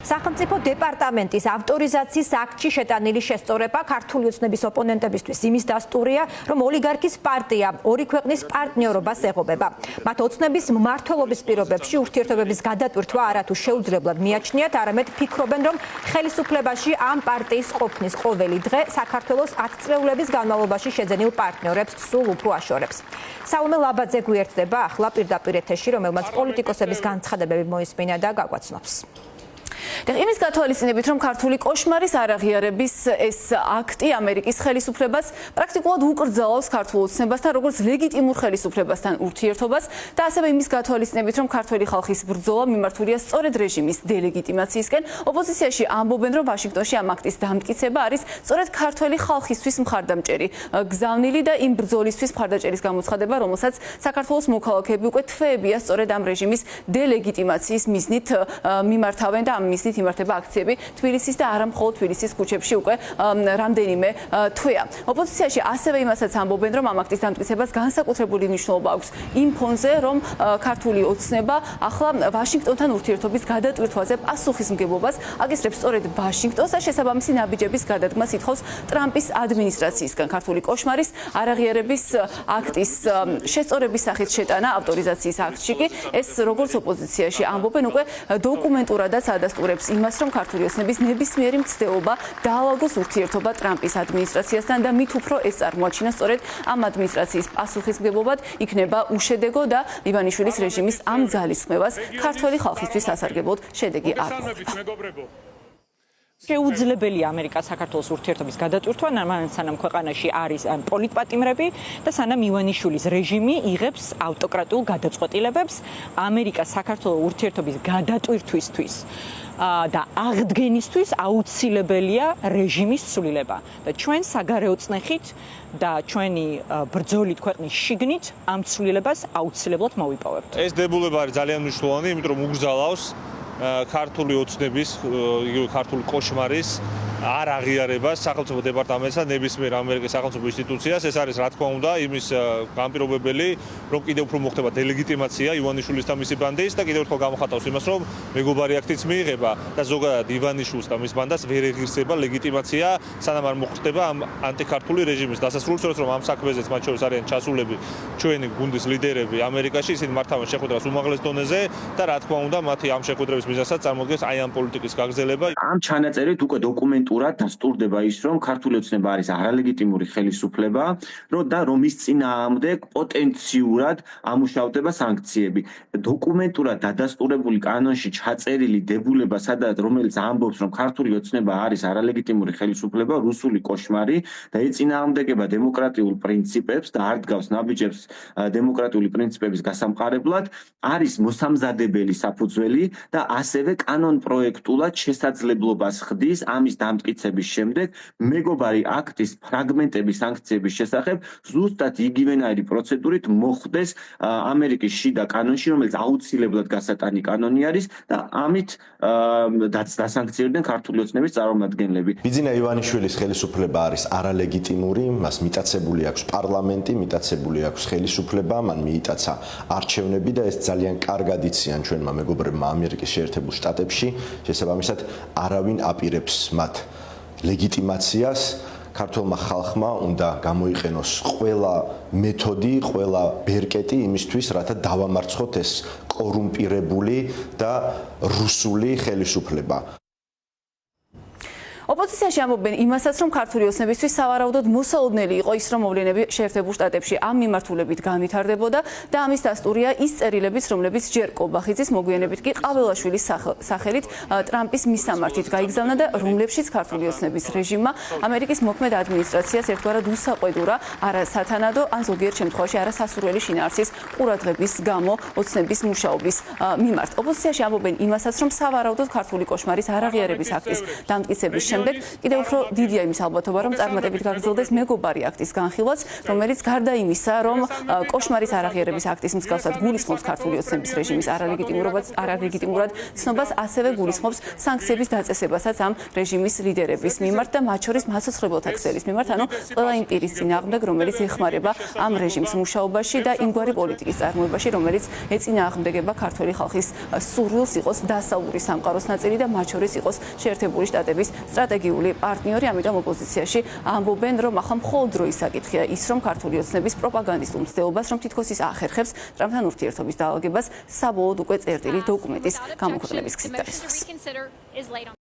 სახელმწიფო დეპარტამენტის ავტორიზაციის აქტში შეტანილი შესწორება ქართული ოცნების ოპონენტებისთვის იმის დასტურია, რომ ოლიგარქის პარტია ორი ქვეყნის პარტნიორობას ეღობება. მათ ოცნების მმართველობის პირობებში ურთიერთობების გადატვირთვა არათუ შეუძლებლად მიაჩნიათ, არამედ ფიქრობენ, რომ ხელისუფლებაში ამ პარტიის ყოფნის ყოველი დღე საქართველოს 10 წლეულების განმავლობაში შეძენილ პარტნიორებს სულ უფრო აშორებს. საუმე ლაბაძე გვიერთდება ახლა პირდაპირ ეთერში, რომელმაც პოლიტიკოსების განცხადებები მოისმინა და გაგვაცნობს. იმის გათვალისწინებით, რომ ქართული კოშმარის არაღიარების ეს აქტი ამერიკის ხელისუფლებას პრაქტიკულად უკრძალავს ქართულ ოცნებასთან, როგორც ლეგიტიმურ ხელისუფლებასთან ურთიერთობას და ასევე იმის გათვალისწინებით, რომ ქართველი ხალხის ბრძოლა მიმართულია სწორედ რეჟიმის დელეგიტიმაციისკენ. ოპოზიციაში ამბობენ, რომ ვაშინგტონში ამ აქტის დამტკიცება არის სწორედ ქართველი ხალხისთვის მხარდამჭერი გზავნილი და იმ ბრძოლისთვის მხარდაჭერის გამოცხადება, რომელსაც საქართველოს მოქალაქეები უკვე თვეებია სწორედ ამ რეჟიმის დელეგიტიმაციის მიზნით მიმართავენ და ამ მიზნით იმართება აქციები თბილისის და არა მხოლოდ თბილისის ქუჩებში უკვე რამდენიმე თვეა. ოპოზიციაში ასევე იმასაც ამბობენ, რომ ამ აქტის დამტკიცებას განსაკუთრებული მნიშვნელობა აქვს იმ ფონზე, რომ ქართული ოცნება ახლა ვაშინგტონთან ურთიერთობის გადატვირთვაზე პასუხისმგებლობას აკისრებს სწორედ ვაშინგტონს და შესაბამისი ნაბიჯების გადადგმას ითხოვს ტრამპის ადმინისტრაციისგან. ქართული კოშმარის არაღიარების აქტის შესწორების სახით შეტანა ავტორიზაციის აქტში კი ეს როგორც ოპოზიციაში ამბობენ უკვე დოკუმენტურადაც ადასტურებს იმას, რომ ქართული ოცნების ნებისმიერი მცდელობა დაალაგოს ურთიერთობა ტრამპის ადმინისტრაციასთან და მით უფრო ეს წარმოაჩინა სწორედ ამ ადმინისტრაციის პასუხისმგებლობად იქნება უშედეგო და ივანიშვილის რეჟიმის ამ ძალისხმევას ქართველი ხალხისთვის სასარგებლოდ შედეგი არ მოხდება. შეუძლებელია ამერიკა-საქართველოს ურთიერთობის გადატვირთვა, სანამ ქვეყანაში არის პოლიტპატიმრები და სანამ ივანიშვილის რეჟიმი იღებს ავტოკრატიულ გადაწყვეტილებებს ამერიკა-საქართველოს ურთიერთობის გადატვირთვისთვის და აღდგენისთვის აუცილებელია რეჟიმის ცვლილება. და ჩვენ საგარეო წნეხით და ჩვენი ბრძოლით ქვეყნის შიგნით ამ ცვლილებას აუცილებლად მოვიპოვებთ. ეს დებულება არის ძალიან მნიშვნელოვანი, იმიტომ რომ უგრძალავს ქართული ოცნების, ქართული კოშმარის არ აღიარებას სახელმწიფო დეპარტამენტსა ნებისმიერ ამერიკის სახელმწიფო ინსტიტუციას. ეს არის რა თქმა უნდა იმის განპირობებელი, რომ კიდევ უფრო მოხდება დელეგიტიმაცია ივანიშვილის და მისი ბანდის და კიდევ ერთხელ გამოხატავს იმას, რომ მეგობარი აქტიც მიიღება და ზოგადად ივანიშვილს და მის ბანდას ვერ ეღირსება ლეგიტიმაცია, სანამ არ მოხდება ამ ანტიქართული რეჟიმის დასასრულს, რომ ამ საქმეზეც მათ შორის არიან ჩასულები ჩვენი გუნდის ლიდერები ამერიკაში, ისინი მართავენ შეხვედრას უმაღლეს დონეზე და რა თქმა უნდა მათი ამ შეხვედრების მიზანსაც წარმოადგენს აი ამ პოლიტიკის გაგრძელება. ამ ჩანაწერით უკვე დოკუმენტურად დასტურდება ის, რომ ქართული ოცნება არის არალეგიტიმური ხელისუფლება, და რომ ის წინააღმდეგ პოტენციურად ამუშავდება სანქციები. დოკუმენტურად დადასტურებული კანონში ჩაწერილი დებულება, რომელიც ამბობს, რომ ქართული ოცნება არის არალეგიტიმური ხელისუფლება, რუსული კოშმარი და ეწინააღმდეგება დემოკრატიულ პრინციპებს და არ დგავს ნაბიჯებს დემოკრატიული პრინციპების გასამყარებლად, არის მოსამზადებელი საფუძველი და ასევე კანონპროექტულად შესაძლებლობას ხდის ამის დამტკიცების შემდეგ მეგობარი აქტის ფრაგმენტების სანქციების შესახებ ზუსტად იგივენაირი პროცედურით მოხდეს ამერიკის შიდა კანონში, რომელიც აუცილებლად გასატანი კანონი არის და ამით დასანქციონდნენ ქართული ოცნების წარმომადგენლები. ბიძინა ივანიშვილის ხელისუფლება არის არალეგიტიმური, მას მიტაცებული აქვს პარლამენტი, მიტაცებული აქვს ხელისუფლება, მან მიიტაცა არჩევნები და ეს ძალიან კარგად იციან ჩვენმა მეგობრებმა ამერიკის შეერთებულ შტატებში, შესაბამისად არავინ აპირებს მათ ლეგიტიმაციას. ქართულმა ხალხმა უნდა გამოიყენოს ყველა მეთოდი, ყველა ბერკეტი იმისთვის, რათა დავამარცხოთ ეს კორუმპირებული და რუსული ხელისუფლება. ოპოზიციაში ამბობენ იმასაც, რომ ქართული ოცნებისთვის სავარაუდოდ მოსალოდნელი იყო ის, რომ მოვლენები შეერთებულ შტატებში ამ მიმართულებით განვითარდებოდა და ამის დასტურია ის წერილებიც, რომლებიც ჯერ კობახიძის, მოგვიანებით კი ყაველაშვილის სახელით ტრამპის მისამართით გაიგზავნა და რომლებშიც ქართული ოცნების რეჟიმმა ამერიკის მოქმედ ადმინისტრაციას ერთგვარად უსაყვედურა, არასათანადო ან ზოგიერთ შემთხვევაში არასასურველი შინაარსის ყურადღების გამო ოცნების მუშაობის მიმართ. ოპოზიციაში ამბობენ იმასაც, რომ სავარაუდოდ ქართული კოშმარის არაღიარების აქტის დამტკიცების შემდეგ კიდევ უფრო დიდია იმის ალბათობა, რომ წარმატებით გაგრძელდეს მეგობარი აქტის განხილვაც, რომელიც გარდა იმისა, რომ კოშმარის არაღიარების აქტის მსგავსად გულისხმობს ქართული ოცნების რეჟიმის არალეგიტიმურად ცნობას, ასევე გულისხმობს სანქციების დაწესებასაც ამ რეჟიმის ლიდერების მიმართ და მათ შორის მაცოცხლებელთა ქსელის მიმართ, ანუ ყველა იმ პირის წინააღმდეგ, რომელიც ეხმარება ამ რეჟიმს მუშაობაში და იმგვარი პოლიტიკის წარმოებაში, რომელიც ეწინააღმდეგება ქართული ხალხის სურვილს იყოს დასავლური სამყაროს ნაწილი და მათ შორის იყოს შეერთებული შტატების სტრატეგიული პარტნიორი. ამიტომ ოპოზიციაში ამბობენ, რომ ახლა მხოლოდ დროის საკითხია ის, რომ ქართული ოცნების პროპაგანდისტულ მცდელობას, რომ თითქოს ის ახერხებს ტრამპთან ურთიერთობის დაალგებას, საბოლოოდ უკვე წერტილი დოკუმენტის გამოქვეყნების გზით დაესვას.